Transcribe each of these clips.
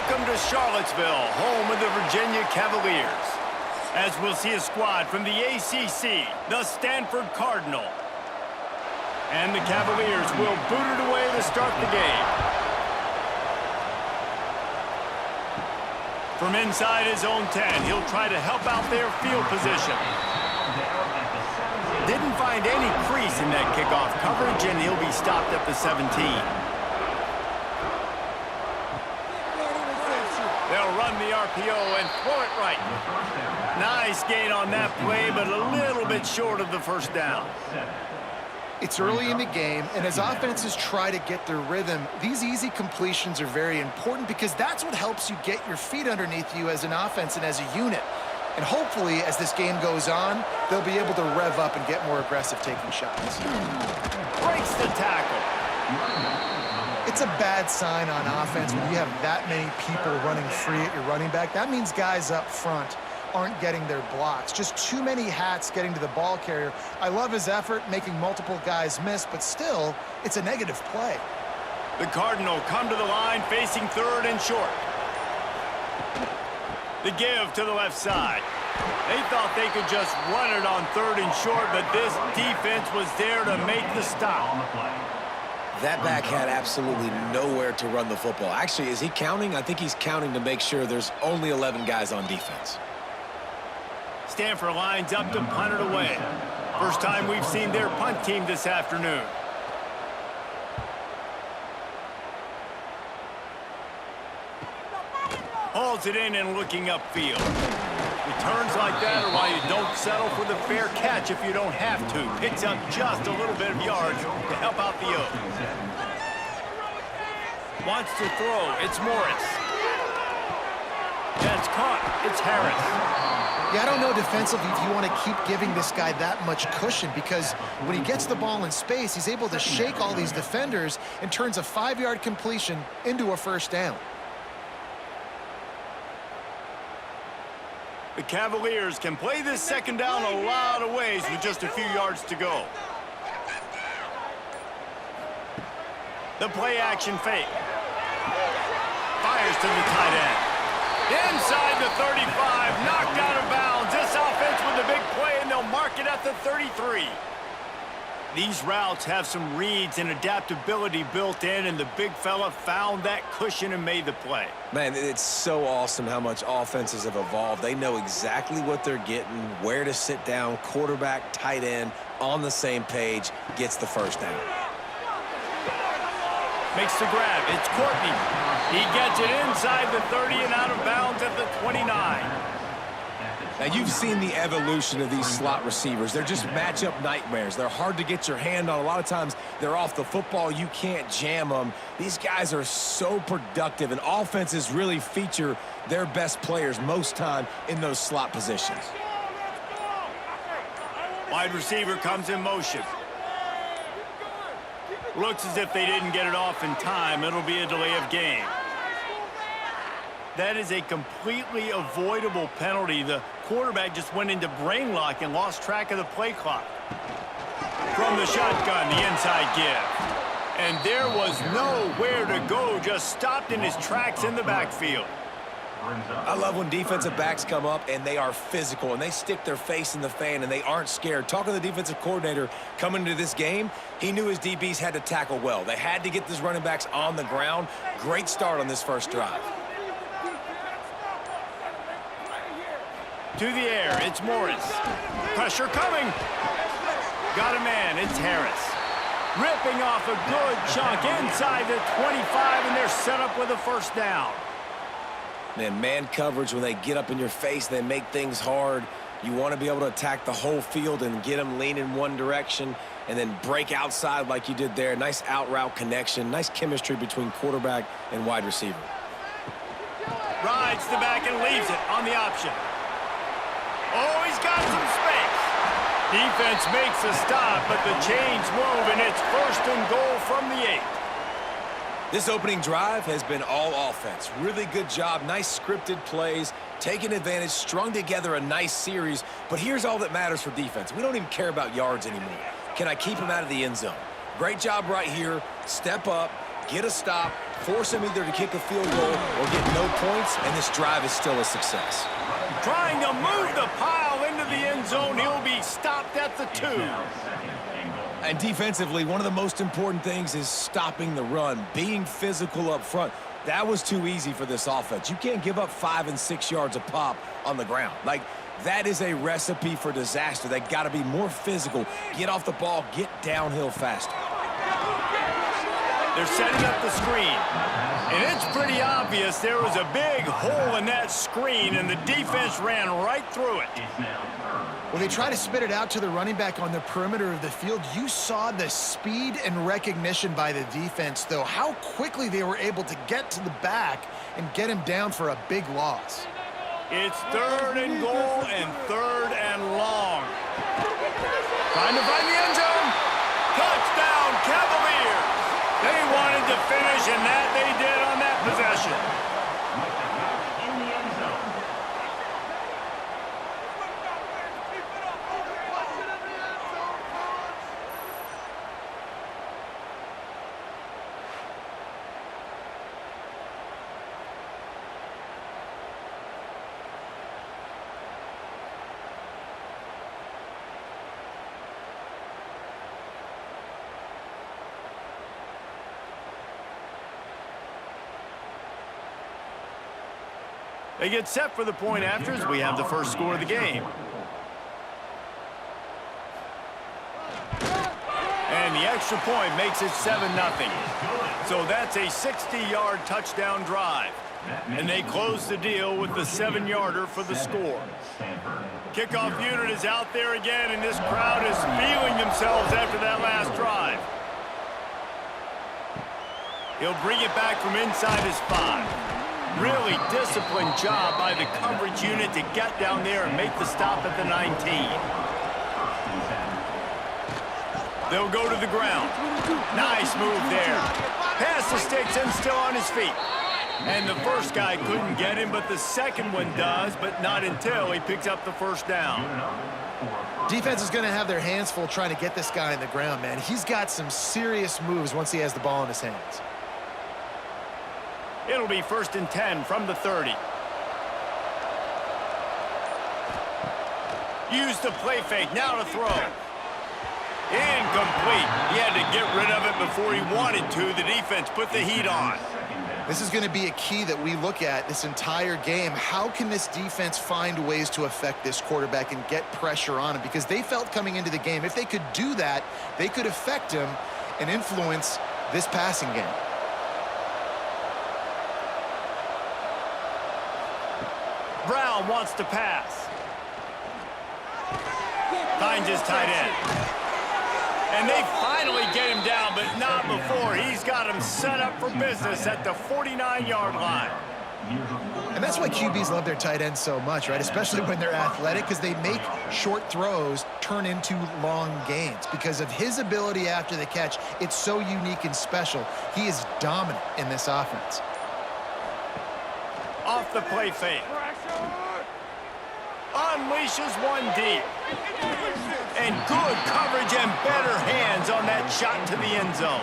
Welcome to Charlottesville, home of the Virginia Cavaliers. As we'll see a squad from the ACC, the Stanford Cardinal. And the Cavaliers will boot it away to start the game. From inside his own 10, he'll try to help out their field position. Didn't find any crease in that kickoff coverage, and he'll be stopped at the 17. They'll run the RPO and throw it right. Nice gain on that play, but a little bit short of the first down. It's early in the game, and as offenses try to get their rhythm, these easy completions are very important because that's what helps you get your feet underneath you as an offense and as a unit. And hopefully, as this game goes on, they'll be able to rev up and get more aggressive taking shots. Breaks the tackle. It's a bad sign on offense when you have that many people running free at your running back. That means guys up front aren't getting their blocks. Just too many hats getting to the ball carrier. I love his effort, making multiple guys miss, but still, it's a negative play. The Cardinal come to the line facing third and short. The give to the left side. They thought they could just run it on third and short, but this defense was there to make the stop. That back had absolutely nowhere to run the football. Actually, is he counting? I think he's counting to make sure there's only 11 guys on defense. Stanford lines up to punt it away. First time we've seen their punt team this afternoon. Hauls it in and looking upfield. Returns like that are why you don't settle for the fair catch if you don't have to. Picks up just a little bit of yards to help out the O. Wants to throw. It's Morris. That's caught. It's Harris. Yeah, I don't know defensively if you want to keep giving this guy that much cushion because when he gets the ball in space, he's able to shake all these defenders and turns a 5-yard completion into a first down. The Cavaliers can play this second down a lot of ways with just a few yards to go. The play action fake. Fires to the tight end. Inside the 35, knocked out of bounds. This offense with a big play, and they'll mark it at the 33. These routes have some reads and adaptability built in, and the big fella found that cushion and made the play. Man, it's so awesome how much offenses have evolved. They know exactly what they're getting, where to sit down, quarterback, tight end, on the same page, gets the first down. Makes the grab. It's Courtney. He gets it inside the 30 and out of bounds at the 29. Now, you've seen the evolution of these slot receivers. They're just matchup nightmares. They're hard to get your hand on. A lot of times, they're off the football. You can't jam them. These guys are so productive, and offenses really feature their best players most time in those slot positions. Wide receiver comes in motion. Looks as if they didn't get it off in time. It'll be a delay of game. That is a completely avoidable penalty. The quarterback just went into brain lock and lost track of the play clock. From the shotgun, the inside give. And there was nowhere to go, just stopped in his tracks in the backfield. I love when defensive backs come up and they are physical and they stick their face in the fan and they aren't scared. Talking to the defensive coordinator coming into this game, he knew his DBs had to tackle well. They had to get these running backs on the ground. Great start on this first drive. To the air, it's Morris. Pressure coming. Got a man, it's Harris. Ripping off a good chunk inside the 25, and they're set up with a first down. Man coverage, when they get up in your face, they make things hard. You want to be able to attack the whole field and get them lean in one direction and then break outside like you did there. Nice out route connection, nice chemistry between quarterback and wide receiver. Rides the back and leaves it on the option. Oh, he's got some space. Defense makes a stop, but the chains move, and it's first and goal from the 8. This opening drive has been all offense. Really good job, nice scripted plays, taking advantage, strung together a nice series. But here's all that matters for defense. We don't even care about yards anymore. Can I keep him out of the end zone? Great job right here. Step up, get a stop, Force him either to kick a field goal or get no points, and this drive is still a success. Trying to move the pile into the end zone. He'll be stopped at the 2. And defensively, one of the most important things is stopping the run, being physical up front. That was too easy for this offense. You can't give up 5 and 6 yards a pop on the ground. Like, that is a recipe for disaster. They got to be more physical, get off the ball, get downhill faster. They're setting up the screen. And it's pretty obvious there was a big hole in that screen, and the defense ran right through it. When they try to spit it out to the running back on the perimeter of the field, you saw the speed and recognition by the defense, though, how quickly they were able to get to the back and get him down for a big loss. It's 3rd and goal and 3rd and long. Trying to find the end zone. Touchdown, Cavaliers. They wanted to finish, and that they did on that possession. They get set for the point after as we have the first score of the game. And the extra point makes it 7-0. So that's a 60-yard touchdown drive. And they close the deal with the 7-yarder for the score. Kickoff unit is out there again, and this crowd is feeling themselves after that last drive. He'll bring it back from inside his 5. Really disciplined job by the coverage unit to get down there and make the stop at the 19. They'll go to the ground. Nice move there. Pass the sticks and still on his feet. And the first guy couldn't get him, but the second one does, but not until he picks up the first down. Defense is going to have their hands full trying to get this guy on the ground, man. He's got some serious moves once he has the ball in his hands. It'll be 1st and 10 from the 30. Use the play fake, now to throw. Incomplete. He had to get rid of it before he wanted to. The defense put the heat on. This is going to be a key that we look at this entire game. How can this defense find ways to affect this quarterback and get pressure on him? Because they felt coming into the game, if they could do that, they could affect him and influence this passing game. Brown wants to pass. Finds his tight end. And they finally get him down, but not before. He's got him set up for business at the 49-yard line. And that's why QBs love their tight ends so much, right? Especially when they're athletic, because they make short throws turn into long gains. Because of his ability after the catch, it's so unique and special. He is dominant in this offense. Off the play fake. Unleashes one deep. And good coverage and better hands on that shot to the end zone.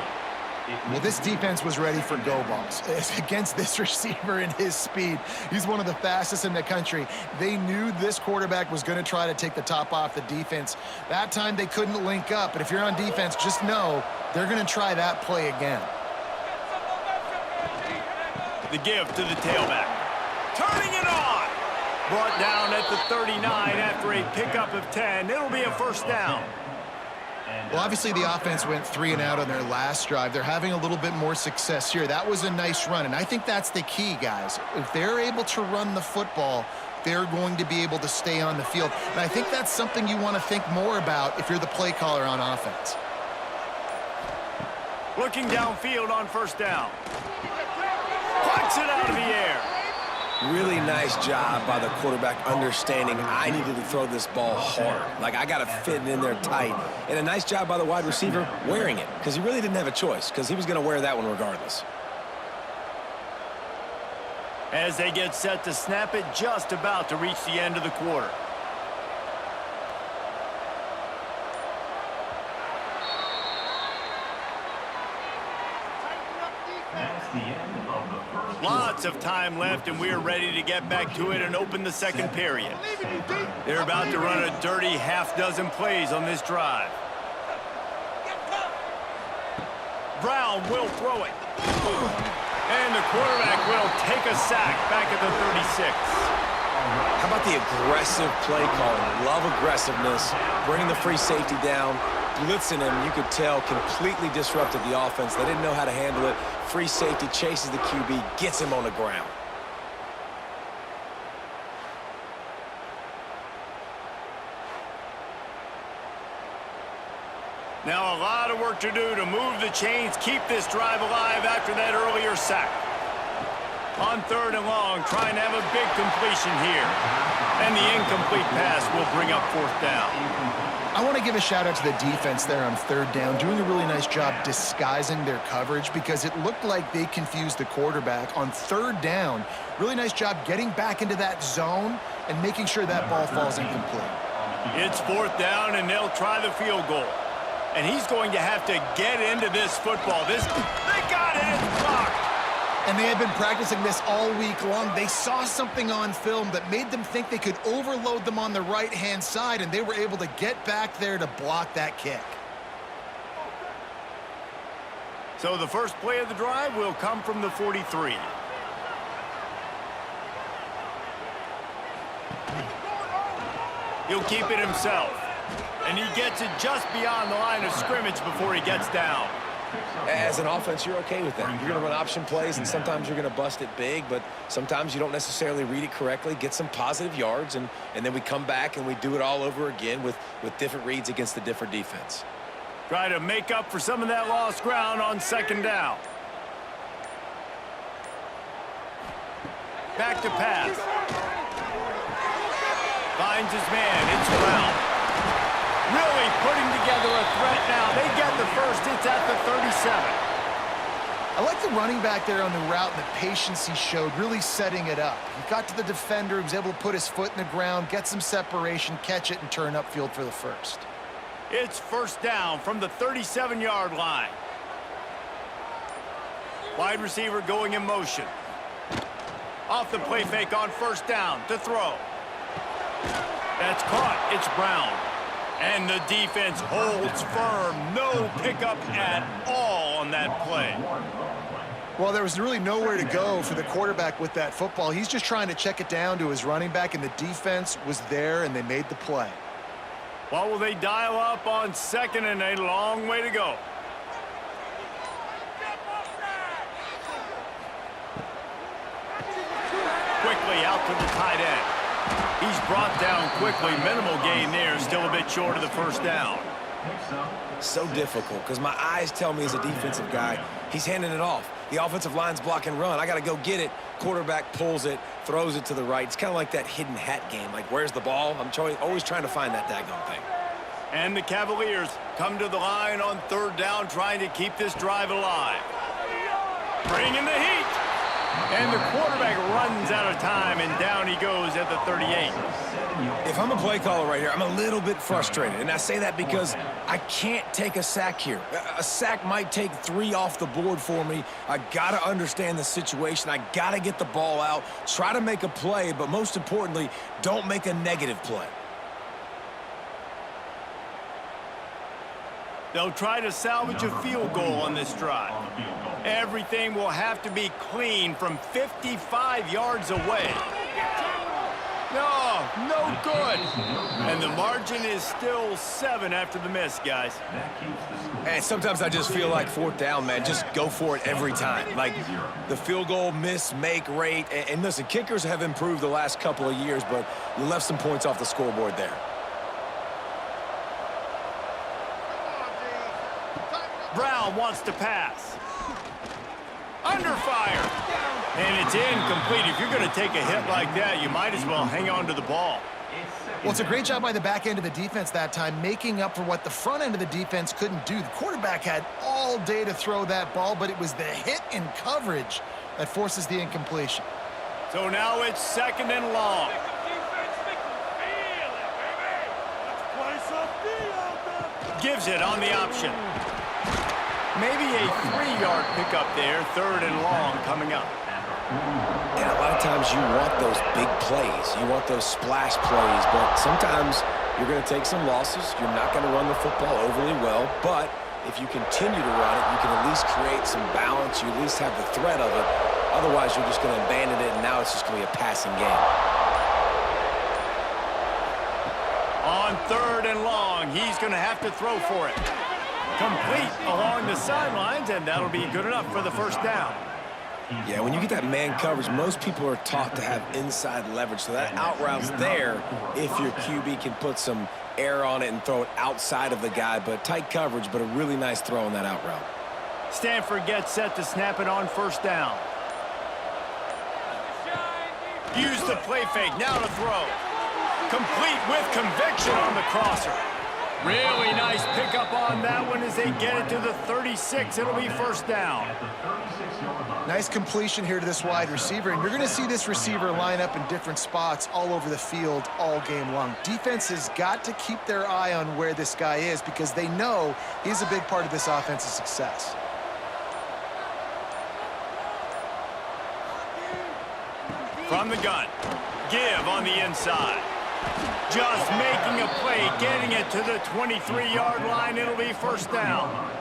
Well, this defense was ready for go balls. Against this receiver and his speed, he's one of the fastest in the country. They knew this quarterback was going to try to take the top off the defense. That time they couldn't link up, but if you're on defense, just know they're going to try that play again. The give to the tailback. Turning it on. Brought down at the 39 after a pickup of 10. It'll be a first down. Well, obviously the offense went 3 and out on their last drive. They're having a little bit more success here. That was a nice run, and I think that's the key, guys. If they're able to run the football, they're going to be able to stay on the field. And I think that's something you want to think more about if you're the play caller on offense. Looking downfield on first down. Plucks it out of the air. Really nice job by the quarterback understanding I needed to throw this ball hard. Like, I got to fit it in there tight. And a nice job by the wide receiver wearing it, because he really didn't have a choice, because he was going to wear that one regardless. As they get set to snap it, just about to reach the end of the quarter. Lots of time left, and we are ready to get back to it and open the second period. They're about to run a dirty half-dozen plays on this drive. Brown will throw it. And the quarterback will take a sack back at the 36. How about the aggressive play calling? Love aggressiveness, bringing the free safety down, blitzing him. You could tell completely disrupted the offense. They didn't know how to handle it. Free safety chases the QB, gets him on the ground. Now a lot of work to do to move the chains, keep this drive alive after that earlier sack. On 3rd and long, trying to have a big completion here. And the incomplete pass will bring up 4th down. I want to give a shout out to the defense there on 3rd down, doing a really nice job disguising their coverage because it looked like they confused the quarterback on 3rd down. Really nice job getting back into that zone and making sure that ball falls incomplete. It's 4th down, and they'll try the field goal. And he's going to have to get into this football. They got it. It's blocked. And they had been practicing this all week long. They saw something on film that made them think they could overload them on the right-hand side, and they were able to get back there to block that kick. So the first play of the drive will come from the 43. He'll keep it himself. And he gets it just beyond the line of scrimmage before he gets down. As an offense, you're okay with that. You're going to run option plays, and sometimes you're going to bust it big, but sometimes you don't necessarily read it correctly, get some positive yards, and then we come back and we do it all over again with different reads against the different defense. Try to make up for some of that lost ground on 2nd down. Back to pass. Finds his man. It's Brown. Really putting together a threat now. They get the first. It's at the 37. I like the running back there on the route and the patience he showed, really setting it up. He got to the defender, he was able to put his foot in the ground, get some separation, catch it, and turn upfield for the first. It's 1st down from the 37-yard line. Wide receiver going in motion. Off the play fake on 1st down to throw. That's caught. It's Brown. And the defense holds firm. No pickup at all on that play. Well, there was really nowhere to go for the quarterback with that football. He's just trying to check it down to his running back, and the defense was there, and they made the play. What will they dial up on 2nd and a long way to go? Quickly out to the tight end. He's brought down quickly. Minimal gain there. Still a bit short of the 1st down. So difficult because my eyes tell me as a defensive guy, he's handing it off. The offensive line's block and run. I got to go get it. Quarterback pulls it, throws it to the right. It's kind of like that hidden hat game. Like, where's the ball? I'm always trying to find that daggone thing. And the Cavaliers come to the line on 3rd down, trying to keep this drive alive. Bringing the heat. And the quarterback runs out of time, and down he goes at the 38. If I'm a play caller right here, I'm a little bit frustrated. And I say that because I can't take a sack here. A sack might take 3 off the board for me. I got to understand the situation. I got to get the ball out, try to make a play, but most importantly, don't make a negative play. They'll try to salvage a field goal on this drive. Everything will have to be clean from 55 yards away. No good. And the margin is still 7 after the miss, guys. And sometimes I just feel like 4th down, man. Just go for it every time. Like the field goal miss, make rate. And listen, kickers have improved the last couple of years, but you left some points off the scoreboard there. Brown wants to pass. Under fire. And it's incomplete. If you're going to take a hit like that, you might as well hang on to the ball. Well, it's a great job by the back end of the defense that time, making up for what the front end of the defense couldn't do. The quarterback had all day to throw that ball, but it was the hit and coverage that forces the incompletion. So now it's 2nd and long. Gives it on the option. Maybe a 3-yard pickup there, 3rd and long coming up. And a lot of times you want those big plays. You want those splash plays, but sometimes you're going to take some losses. You're not going to run the football overly well, but if you continue to run it, you can at least create some balance. You at least have the threat of it. Otherwise, you're just going to abandon it, and now it's just going to be a passing game. On 3rd and long, he's going to have to throw for it. Complete along the sidelines, and that'll be good enough for the 1st down. Yeah, when you get that man coverage, most people are taught to have inside leverage. So that out route's there if your QB can put some air on it and throw it outside of the guy. But tight coverage, but a really nice throw on that out route. Stanford gets set to snap it on 1st down. Use the play fake, now to throw. Complete with conviction on the crosser. Really nice pickup on that one as they get it to the 36. It'll be 1st down. Nice completion here to this wide receiver, and you're going to see this receiver line up in different spots all over the field all game long. Defense has got to keep their eye on where this guy is because they know he's a big part of this offense's success. From the gun, give on the inside. Just making a play, getting it to the 23-yard line. It'll be 1st down.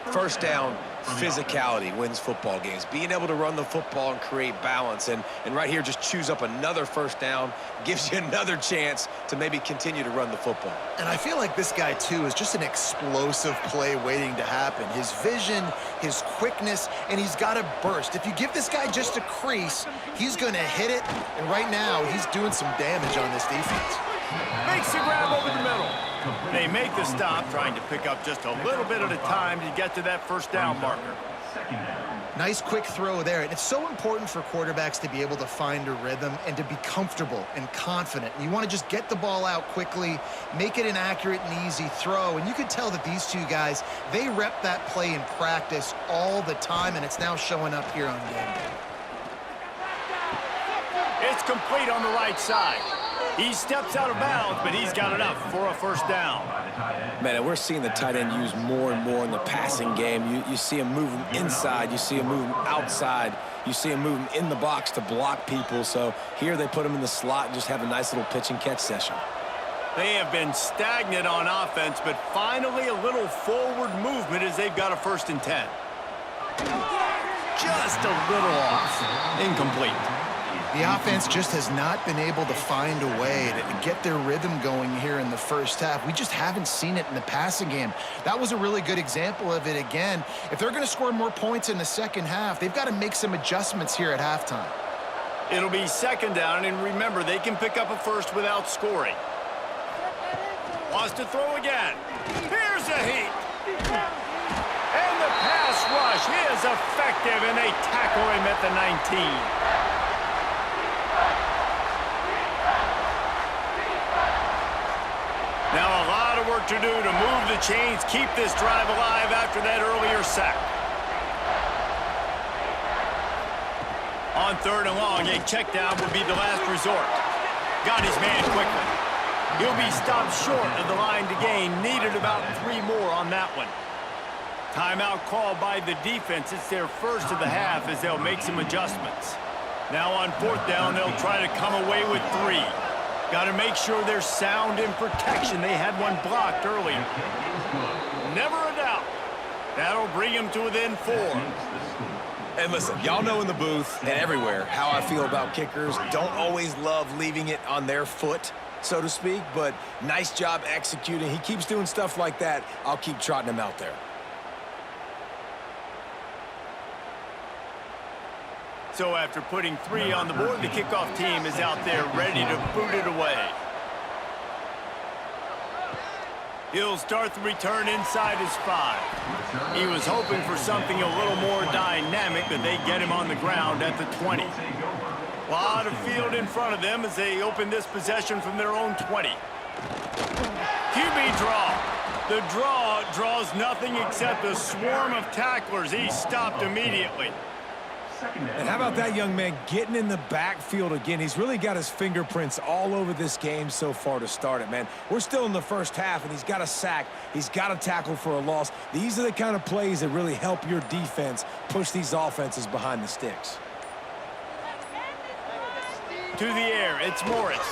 1st down, physicality wins football games. Being able to run the football and create balance. And right here, just choose up another 1st down, gives you another chance to maybe continue to run the football. And I feel like this guy, too, is just an explosive play waiting to happen. His vision, his quickness, and he's got a burst. If you give this guy just a crease, he's going to hit it. And right now, he's doing some damage on this defense. Makes the grab over the middle. They make the stop, trying to pick up just a little bit at a time to get to that 1st down marker. Nice quick throw there. And it's so important for quarterbacks to be able to find a rhythm and to be comfortable and confident. You want to just get the ball out quickly, make it an accurate and easy throw. And you can tell that these two guys, they rep that play in practice all the time, and it's now showing up here on game day. It's complete on the right side. He steps out of bounds, but he's got enough for a 1st down. Man, and we're seeing the tight end used more and more in the passing game. You see him moving inside. You see him moving outside. You see him moving in the box to block people. So here they put him in the slot and just have a nice little pitch and catch session. They have been stagnant on offense, but finally a little forward movement as they've got a 1st and 10. Just a little off. Incomplete. The offense just has not been able to find a way to get their rhythm going here in the 1st half. We just haven't seen it in the passing game. That was a really good example of it again. If they're going to score more points in the 2nd half, they've got to make some adjustments here at halftime. It'll be 2nd down, and remember, they can pick up a 1st without scoring. Wants to throw again. Here's a heat. And the pass rush is effective, and they tackle him at the 19. Now a lot of work to do to move the chains, keep this drive alive after that earlier sack. On 3rd and long, a check down would be the last resort. Got his man quickly. He'll be stopped short of the line to gain. Needed about 3 more on that one. Timeout called by the defense. It's their 1st of the half as they'll make some adjustments. Now on 4th down, they'll try to come away with 3. Got to make sure they're sound in protection. They had one blocked earlier. Never a doubt. That'll bring him to within 4. And listen, y'all know in the booth and everywhere how I feel about kickers. Don't always love leaving it on their foot, so to speak, but nice job executing. He keeps doing stuff like that. I'll keep trotting him out there. So after putting 3 on the board, the kickoff team is out there ready to boot it away. He'll start the return inside his 5. He was hoping for something a little more dynamic, but they get him on the ground at the 20. A lot of field in front of them as they open this possession from their own 20. QB draw. The draw draws nothing except a swarm of tacklers. He's stopped immediately. And how about that young man getting in the backfield again? He's really got his fingerprints all over this game so far to start it, man. We're still in the first half, and he's got a sack. He's got a tackle for a loss. These are the kind of plays that really help your defense push these offenses behind the sticks. To the air, it's Morris.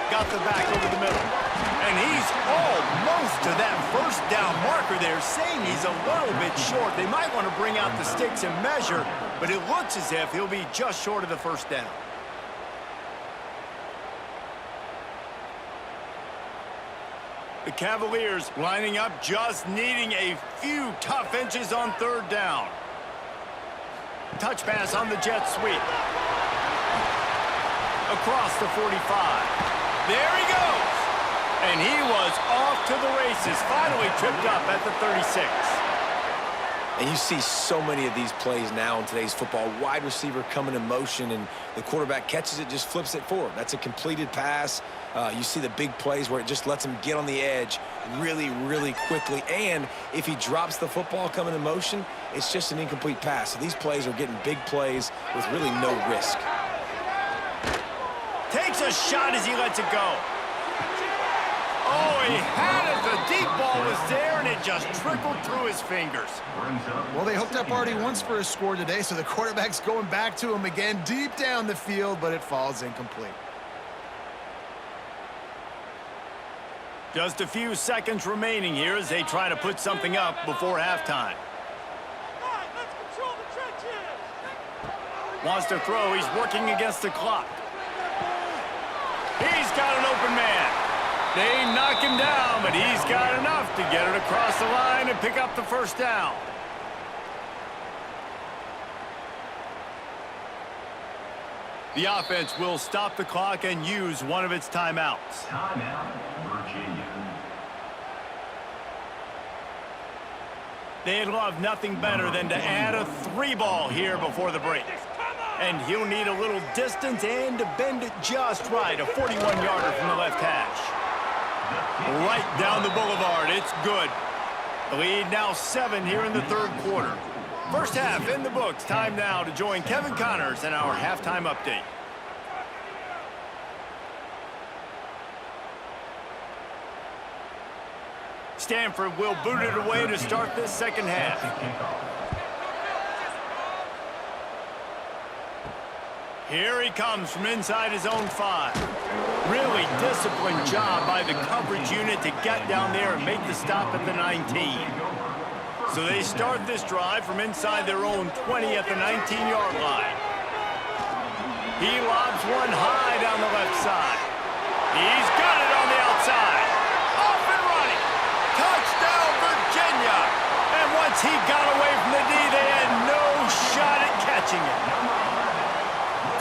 Got the back over the middle. And he's almost to that first down marker there, saying he's a little bit short. They might want to bring out the sticks and measure, but it looks as if he'll be just short of the first down. The Cavaliers lining up, just needing a few tough inches on third down. Touch pass on the jet sweep. Across the 45. There he goes. And he was off to the races, finally tripped up at the 36. And you see so many of these plays now in today's football. Wide receiver coming in motion, and the quarterback catches it, just flips it forward. That's a completed pass. You see the big plays where it just lets him get on the edge really, really quickly. And if he drops the football coming in motion, it's just an incomplete pass. So these plays are getting big plays with really no risk. Takes a shot as he lets it go. Oh, he had it. The deep ball was there, and it just trickled through his fingers. Well, they hooked up already once for a score today, so the quarterback's going back to him again deep down the field, but it falls incomplete. Just a few seconds remaining here as they try to put something up before halftime. Wants to throw. He's working against the clock. He's got an open man. They knock him down, but he's got enough to get it across the line and pick up the first down. The offense will stop the clock and use one of its timeouts. Timeout, Virginia. They'd love nothing better than to add a 3-ball here before the break. And he'll need a little distance and to bend it just right. A 41-yarder from the left hash. Right down the boulevard. It's good. The lead now 7 here in the third quarter. First half in the books. Time now to join Kevin Connors in our halftime update. Stanford will boot it away to start this second half. Here he comes from inside his own 5. Really disciplined job by the coverage unit to get down there and make the stop at the 19. So they start this drive from inside their own 20 at the 19-yard line. He lobs one high down the left side. He's got it on the outside. Off and running. Touchdown, Virginia. And once he got away from the D, they had no shot at catching it.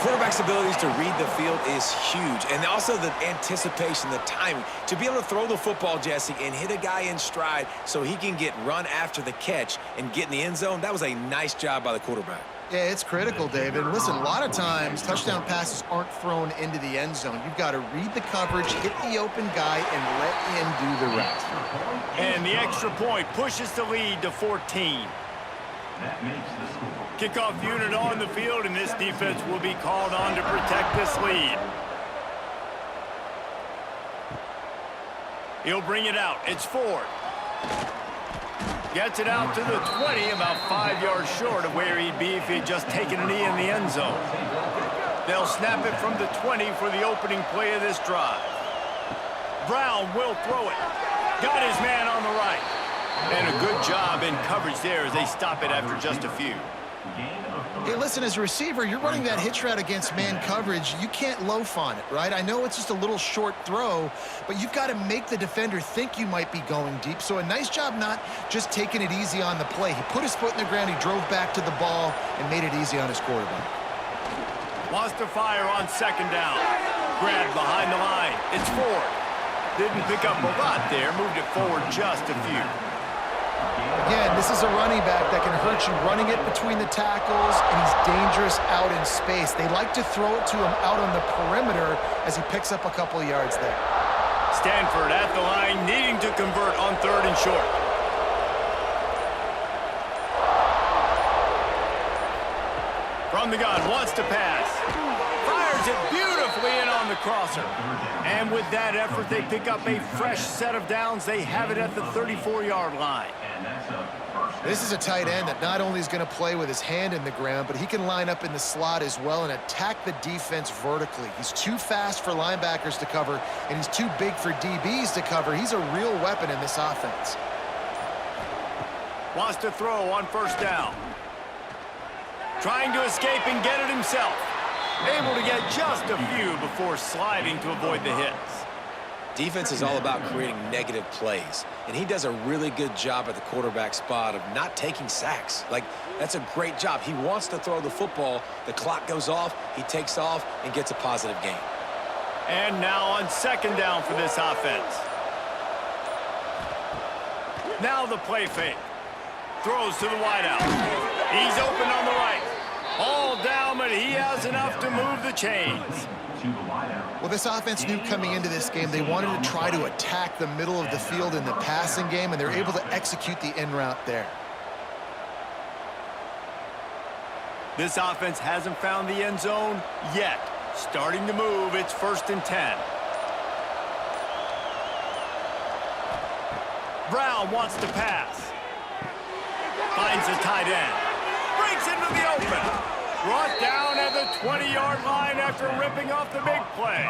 Quarterback's abilities to read the field is huge, and also the anticipation, the timing. To be able to throw the football, Jesse, and hit a guy in stride so he can get run after the catch and get in the end zone, that was a nice job by the quarterback. Yeah, it's critical, David. Listen, a lot of times touchdown passes aren't thrown into the end zone. You've got to read the coverage, hit the open guy, and let him do the rest. And the extra point pushes the lead to 14. That makes the score. Kickoff unit on the field, and this defense will be called on to protect this lead. He'll bring it out. It's Ford. Gets it out to the 20, about 5 yards short of where he'd be if he'd just taken a knee in the end zone. They'll snap it from the 20 for the opening play of this drive. Brown will throw it. Got his man on the right. And a good job in coverage there as they stop it after just a few. Hey, listen, as a receiver, you're running that hitch route against man coverage. You can't loaf on it, right? I know it's just a little short throw, but you've got to make the defender think you might be going deep. So a nice job not just taking it easy on the play. He put his foot in the ground, he drove back to the ball, and made it easy on his quarterback. Wants to fire on second down. Grabbed behind the line. It's Ford. Didn't pick up a lot there. Moved it forward just a few. Again, this is a running back that can hurt you running it between the tackles, and he's dangerous out in space. They like to throw it to him out on the perimeter as he picks up a couple of yards there. Stanford at the line, needing to convert on third and short. From the gun, wants to pass. Fires it beautifully in on the crosser. And with that effort, they pick up a fresh set of downs. They have it at the 34-yard line. This is a tight end that not only is going to play with his hand in the ground, but he can line up in the slot as well and attack the defense vertically. He's too fast for linebackers to cover, and he's too big for DBs to cover. He's a real weapon in this offense. Wants to throw on first down. Trying to escape and get it himself. Able to get just a few before sliding to avoid the hits. Defense is all about creating negative plays, and he does a really good job at the quarterback spot of not taking sacks. Like, that's a great job. He wants to throw the football. The clock goes off, he takes off, and gets a positive gain. And now on second down for this offense. Now the play fake. Throws to the wideout. He's open on the right. All down, but he has enough to move the chains. Well, this offense knew coming into this game they wanted to try to attack the middle of the field in the passing game, and they're able to execute the in route there. This offense hasn't found the end zone yet. Starting to move, it's 1st and 10. Brown wants to pass. Finds a tight end. Breaks into the open. Brought down at the 20-yard line after ripping off the big play.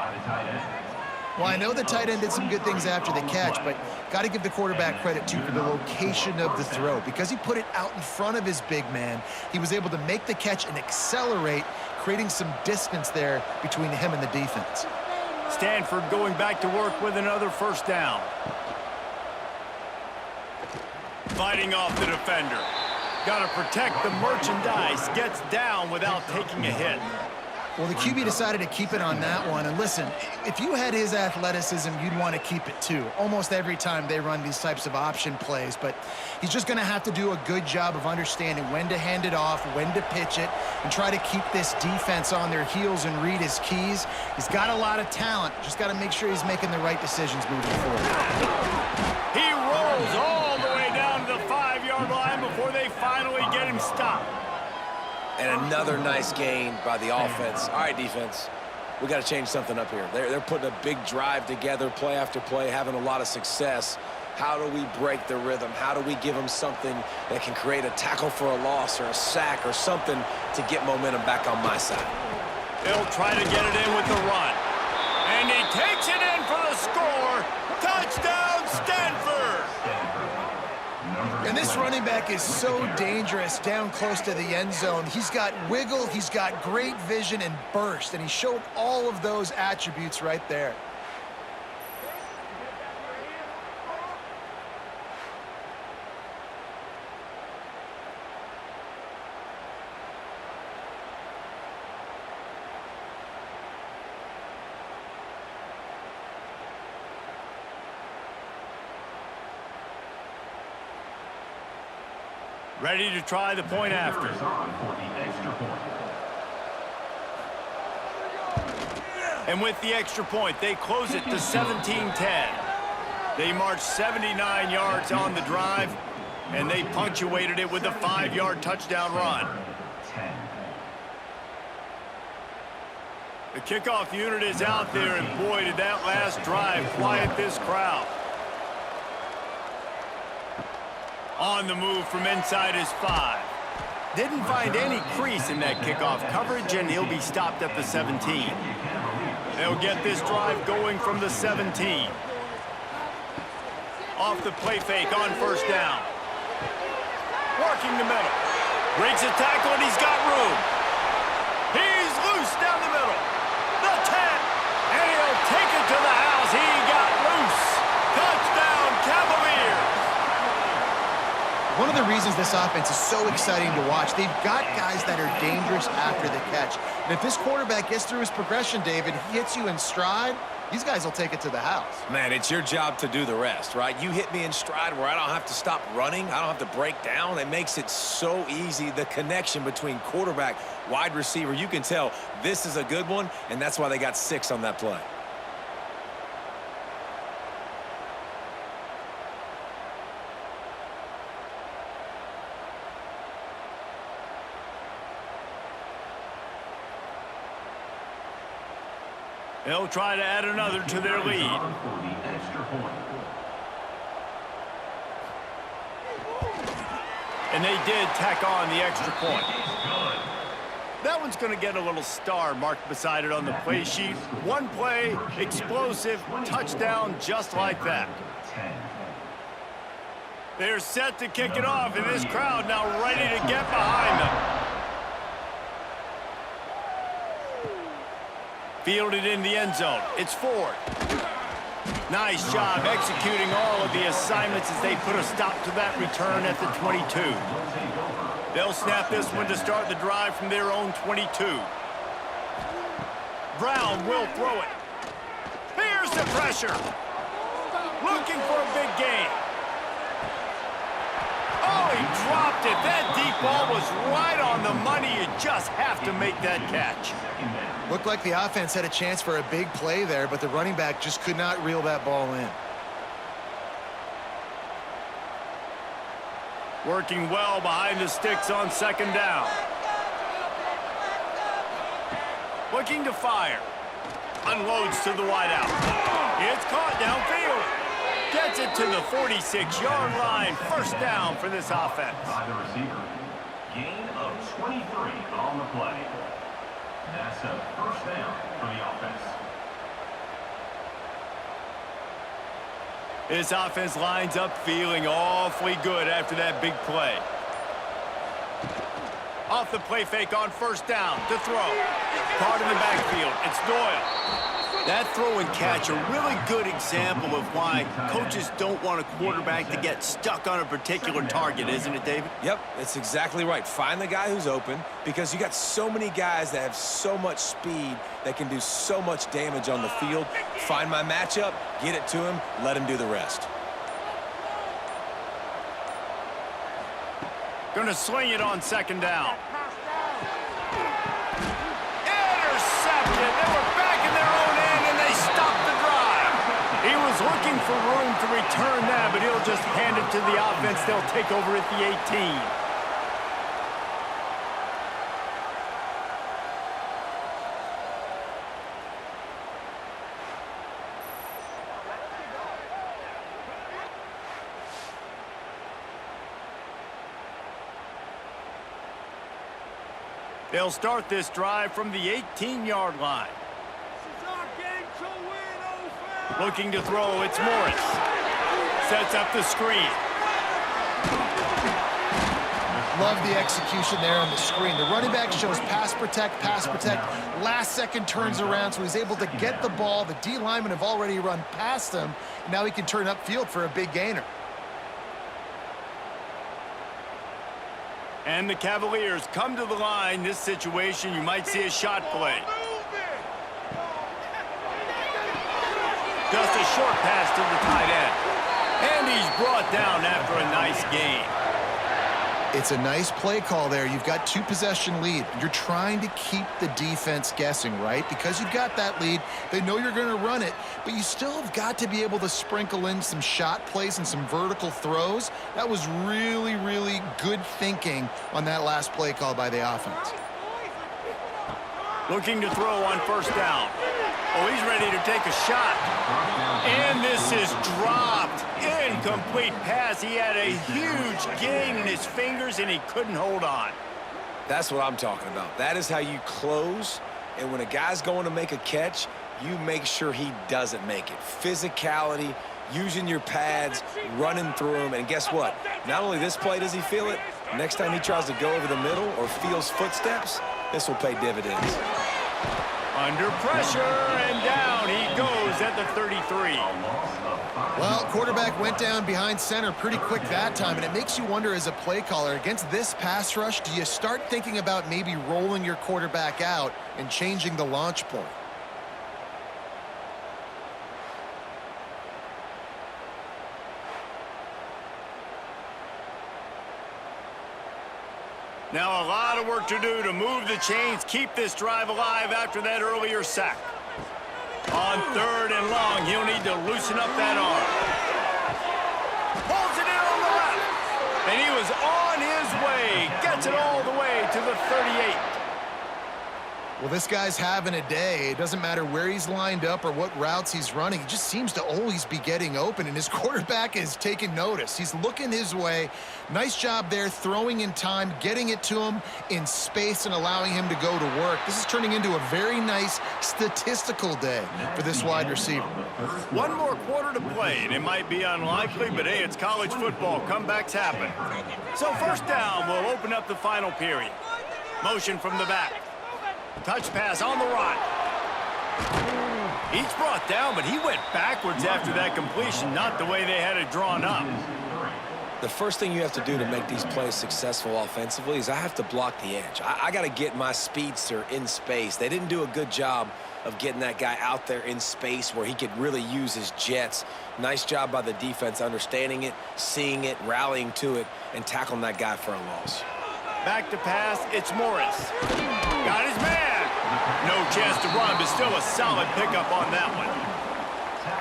Well, I know the tight end did some good things after the catch, but got to give the quarterback credit, too, for the location of the throw. Because he put it out in front of his big man, he was able to make the catch and accelerate, creating some distance there between him and the defense. Stanford going back to work with another first down. Fighting off the defender. Got to protect the merchandise. Gets down without taking a hit. Well, the QB decided to keep it on that one. And listen, if you had his athleticism, you'd want to keep it too. Almost every time they run these types of option plays. But he's just going to have to do a good job of understanding when to hand it off, when to pitch it, and try to keep this defense on their heels and read his keys. He's got a lot of talent. Just got to make sure he's making the right decisions moving forward. He rolls all the way down to the 5-yard line before they finally get him stopped. And another nice gain by the offense. All right, defense, we got to change something up here. They're putting a big drive together, play after play, having a lot of success. How do we break the rhythm? How do we give them something that can create a tackle for a loss or a sack or something to get momentum back on my side? They'll try to get it in with the run. And he takes it in for the score. Touchdown, Stanford! And this running back is so dangerous down close to the end zone. He's got wiggle, he's got great vision and burst, and he showed all of those attributes right there. Ready to try the point after. And with the extra point, they close it to 17-10. They marched 79 yards on the drive, and they punctuated it with a 5-yard touchdown run. The kickoff unit is out there, and boy, did that last drive quiet this crowd. On the move from inside his 5. Didn't find any crease in that kickoff coverage, and he'll be stopped at the 17. They'll get this drive going from the 17. Off the play fake on first down. Working the middle. Breaks a tackle, and he's got room. He's loose down the middle. The 10. And he'll take it to the house. He got loose. Touchdown, Cavaliers. One of the reasons this offense is so exciting to watch, they've got guys that are dangerous after the catch. And if this quarterback gets through his progression, David, he hits you in stride, these guys will take it to the house. Man, it's your job to do the rest, right? You hit me in stride where I don't have to stop running. I don't have to break down. It makes it so easy, the connection between quarterback, wide receiver. You can tell this is a good one, and that's why they got 6 on that play. They'll try to add another to their lead. For the extra point. And they did tack on the extra point. That one's going to get a little star marked beside it on the play sheet. One play, explosive, touchdown, just like that. They're set to kick it off, and this crowd now ready to get behind them. Fielded in the end zone. It's Ford. Nice job executing all of the assignments as they put a stop to that return at the 22. They'll snap this one to start the drive from their own 22. Brown will throw it. Here's the pressure. Looking for a big gain. Oh, he dropped it. That deep ball was right on the money. You just have to make that catch. Looked like the offense had a chance for a big play there, but the running back just could not reel that ball in. Working well behind the sticks on second down. Looking to fire. Unloads to the wideout. It's caught downfield. Gets it to the 46-yard line. First down for this offense. By the receiver. Gain of 23 on the play. That's a first down for the offense. This offense lines up feeling awfully good after that big play. Off the play fake on first down to throw. Caught in the backfield. It's Doyle. That throw and catch, a really good example of why coaches don't want a quarterback to get stuck on a particular target, isn't it, David? Yep, it's exactly right. Find the guy who's open because you got so many guys that have so much speed that can do so much damage on the field. Find my matchup, get it to him, let him do the rest. Gonna sling it on second down. Intercepted. They were back in their own end, and they stopped the drive. He was looking for room to return that, but he'll just hand it to the offense. They'll take over at the 18. They'll start this drive from the 18-yard line. Looking to throw, it's Morris. Sets up the screen. Love the execution there on the screen. The running back shows pass protect, last second turns around, so he's able to get the ball. The D linemen have already run past him. Now he can turn upfield for a big gainer. And the Cavaliers come to the line. This situation, you might see a shot play. Just a short pass to the tight end. And he's brought down after a nice gain. It's a nice play call there. You've got 2-possession lead. You're trying to keep the defense guessing, right? Because you've got that lead, they know you're going to run it, but you still have got to be able to sprinkle in some shot plays and some vertical throws. That was really, really good thinking on that last play call by the offense. Looking to throw on first down. Oh, he's ready to take a shot. And this is dropped. Incomplete pass. He had a huge gain in his fingers, and he couldn't hold on. That's what I'm talking about. That is how you close, and when a guy's going to make a catch, you make sure he doesn't make it. Physicality, using your pads, running through him, and guess what? Not only this play does he feel it, next time he tries to go over the middle or feels footsteps, this will pay dividends. Under pressure, and down he goes at the 33. Well, quarterback went down behind center pretty quick that time, and it makes you wonder as a play caller, against this pass rush, do you start thinking about maybe rolling your quarterback out and changing the launch point? Now a lot of work to do to move the chains, keep this drive alive after that earlier sack. On third and long, he'll need to loosen up that arm. Pulls it in on the left. And he was on his way. Gets it all the way to the 38. Well, this guy's having a day. It doesn't matter where he's lined up or what routes he's running. He just seems to always be getting open, and his quarterback is taking notice. He's looking his way. Nice job there, throwing in time, getting it to him in space and allowing him to go to work. This is turning into a very nice statistical day for this wide receiver. One more quarter to play, and it might be unlikely, but hey, it's college football. Comebacks happen. So first down will open up the final period. Motion from the back. Touch pass on the run. He's brought down, but he went backwards after that completion, not the way they had it drawn up. The first thing you have to do to make these plays successful offensively is I have to block the edge. I got to get my speedster in space. They didn't do a good job of getting that guy out there in space where he could really use his jets. Nice job by the defense understanding it, seeing it, rallying to it, and tackling that guy for a loss. Back to pass, it's Morris. Got his man. No chance to run, but still a solid pickup on that one.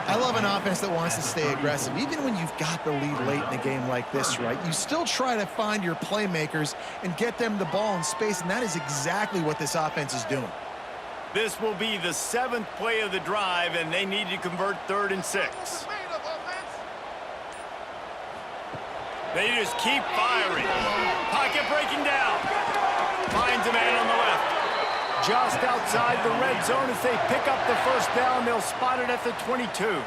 I love an offense that wants to stay aggressive. Even when you've got the lead late in a game like this, right, you still try to find your playmakers and get them the ball in space, and that is exactly what this offense is doing. This will be the 7th play of the drive, and they need to convert 3rd and 6. They just keep firing. Pocket breaking down. Finds a man on the left. Just outside the red zone as they pick up the first down. They'll spot it at the 22.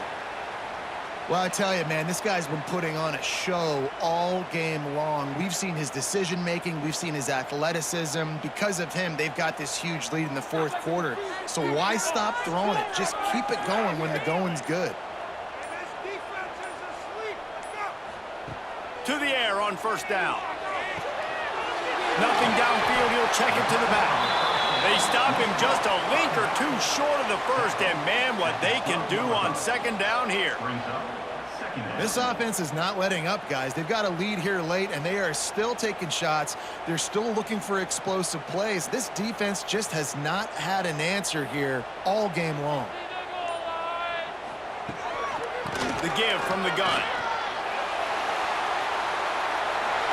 Well, I tell you, man, this guy's been putting on a show all game long. We've seen his decision-making. We've seen his athleticism. Because of him, they've got this huge lead in the 4th quarter. So why stop throwing it? Just keep it going when the going's good. To the air on first down. Nothing downfield. He'll check it to the back. They stop him just a link or two short of the first, and man, what they can do on 2nd down here. This offense is not letting up, guys. They've got a lead here late, and they are still taking shots. They're still looking for explosive plays. This defense just has not had an answer here all game long. The give from the gun.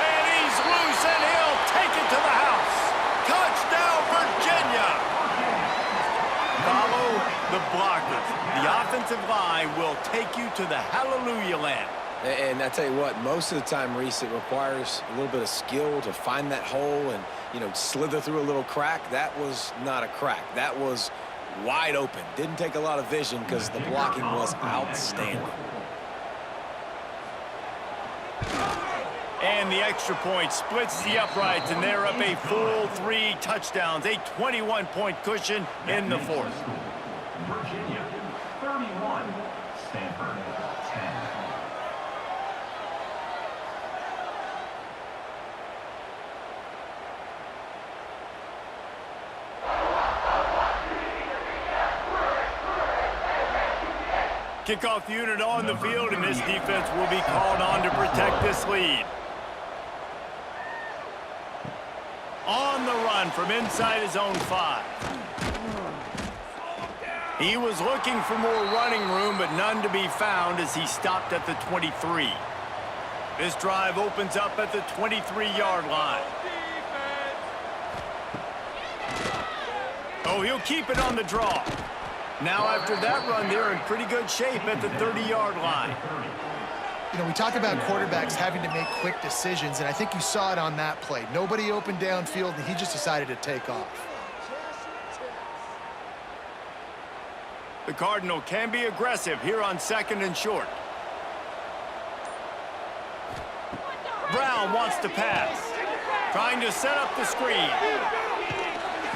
And he's loose, and he'll take it to the house. Touchdown, Virginia! Follow the blockers. The offensive line will take you to the hallelujah land. And I tell you what, most of the time, Reese, it requires a little bit of skill to find that hole and, you know, slither through a little crack. That was not a crack. That was wide open. Didn't take a lot of vision because the blocking was outstanding. And the extra point splits the uprights, and they're up a full 3 touchdowns, a 21-point cushion in the 4th. Virginia, 31. Stanford, 10. Kickoff unit on the field, and this defense will be called on to protect this lead. On the run from inside his own 5. He was looking for more running room, but none to be found as he stopped at the 23. This drive opens up at the 23-yard line. Oh, he'll keep it on the draw. Now after that run, they're in pretty good shape at the 30-yard line. You know, we talk about quarterbacks having to make quick decisions, and I think you saw it on that play. Nobody opened downfield, and he just decided to take off. The Cardinal can be aggressive here on 2nd and short. Brown wants to pass. Trying to set up the screen.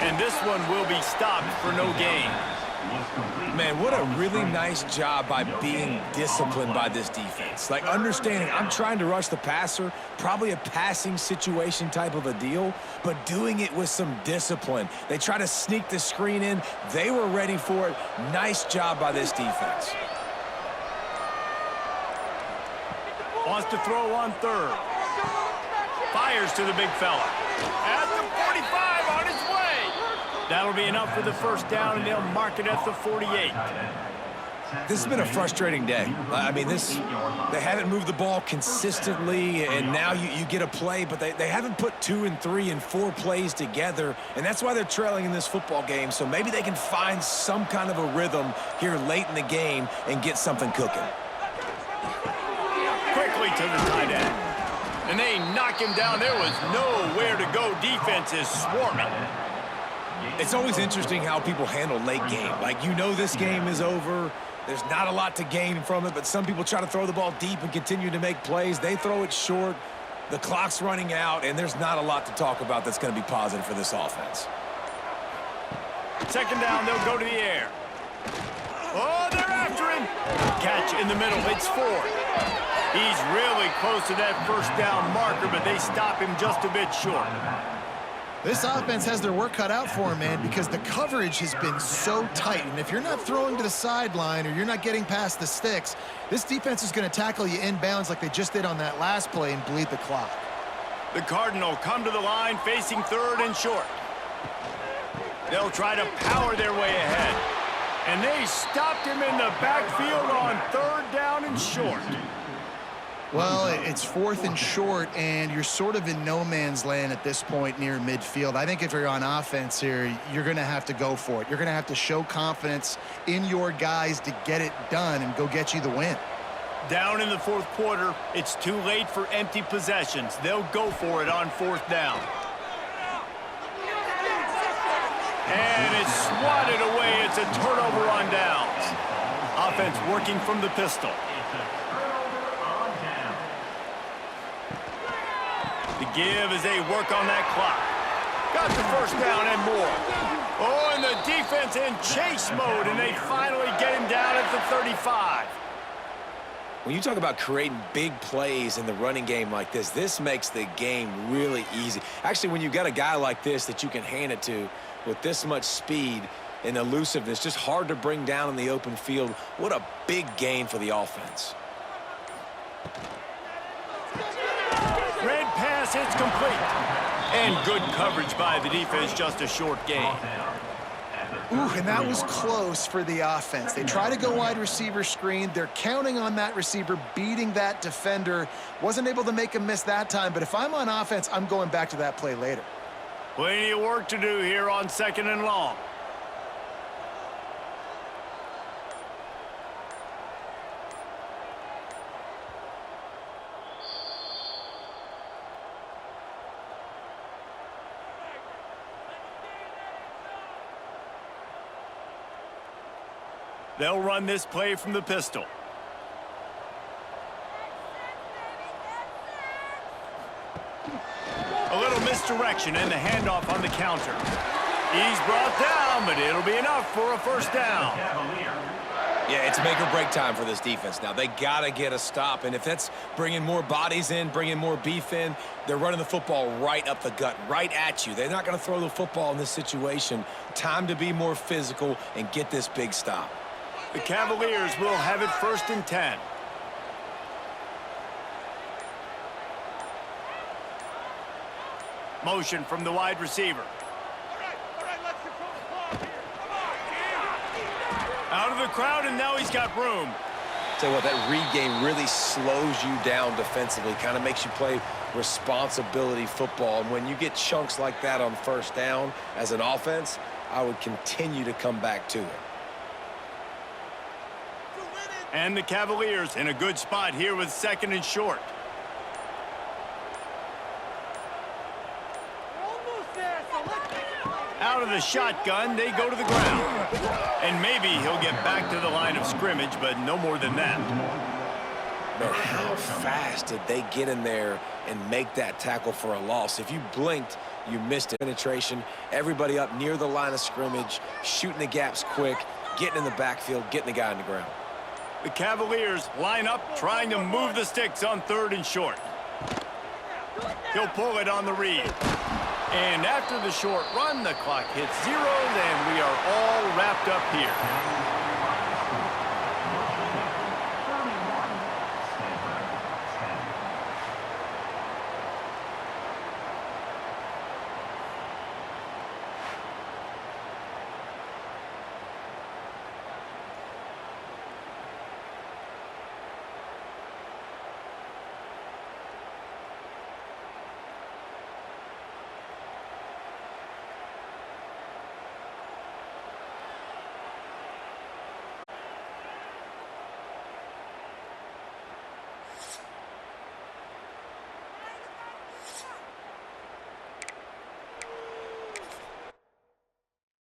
And this one will be stopped for no gain. Man, what a really nice job by being disciplined by this defense. Like, understanding I'm trying to rush the passer, probably a passing situation type of a deal, but doing it with some discipline. They try to sneak the screen in. They were ready for it. Nice job by this defense. Wants to throw on 3rd. Fires to the big fella. At the 45 on his way. That'll be enough for the first down, and they'll mark it at the 48. This has been a frustrating day. I mean, they haven't moved the ball consistently, and now you get a play, but they haven't put 2 and 3 and 4 plays together, and that's why they're trailing in this football game. So maybe they can find some kind of a rhythm here late in the game and get something cooking. Quickly to the tight end. And they knock him down. There was nowhere to go. Defense is swarming. It's always interesting how people handle late game. Like, you know this game is over. There's not a lot to gain from it, but some people try to throw the ball deep and continue to make plays. They throw it short. The clock's running out, and there's not a lot to talk about that's going to be positive for this offense. Second down, they'll go to the air. Oh, they're after him. Catch in the middle. It's 4. He's really close to that first down marker, but they stop him just a bit short. This offense has their work cut out for them, man, because the coverage has been so tight. And if you're not throwing to the sideline or you're not getting past the sticks, this defense is going to tackle you inbounds like they just did on that last play and bleed the clock. The Cardinal come to the line facing 3rd and short. They'll try to power their way ahead. And they stopped him in the backfield on 3rd down and short. Well, it's 4th and short, and you're sort of in no man's land at this point near midfield. I think if you're on offense here, you're going to have to go for it. You're going to have to show confidence in your guys to get it done and go get you the win. Down in the 4th quarter, it's too late for empty possessions. They'll go for it on 4th down. And it's swatted away. It's a turnover on downs. Offense working from the pistol. The give as they work on that clock. Got the first down and more. Oh, and the defense in chase mode, and they finally get him down at the 35. When you talk about creating big plays in the running game like this makes the game really easy. Actually, when you've got a guy like this that you can hand it to with this much speed and elusiveness, just hard to bring down in the open field, what a big gain for the offense. Red pass hits complete. And good coverage by the defense, just a short gain. Ooh, and that was close for the offense. They try to go wide receiver screen. They're counting on that receiver beating that defender. Wasn't able to make him miss that time, but if I'm on offense, I'm going back to that play later. Plenty of work to do here on 2nd and long. They'll run this play from the pistol. A little misdirection and the handoff on the counter. He's brought down, but it'll be enough for a first down. Yeah, it's make or break time for this defense now. They got to get a stop, and if that's bringing more bodies in, bringing more beef in, they're running the football right up the gut, right at you. They're not going to throw the football in this situation. Time to be more physical and get this big stop. The Cavaliers will have it 1st and 10. Motion from the wide receiver. Out of the crowd, and now he's got room. Tell you what, that read game really slows you down defensively, kind of makes you play responsibility football. And when you get chunks like that on 1st down as an offense, I would continue to come back to it. And the Cavaliers in a good spot here with 2nd and short. Out of the shotgun, they go to the ground. And maybe he'll get back to the line of scrimmage, but no more than that. Man, how fast did they get in there and make that tackle for a loss? If you blinked, you missed it. Penetration, everybody up near the line of scrimmage, shooting the gaps quick, getting in the backfield, getting the guy on the ground. The Cavaliers line up, trying to move the sticks on 3rd and short. He'll pull it on the read. And after the short run, the clock hits 0, and we are all wrapped up here.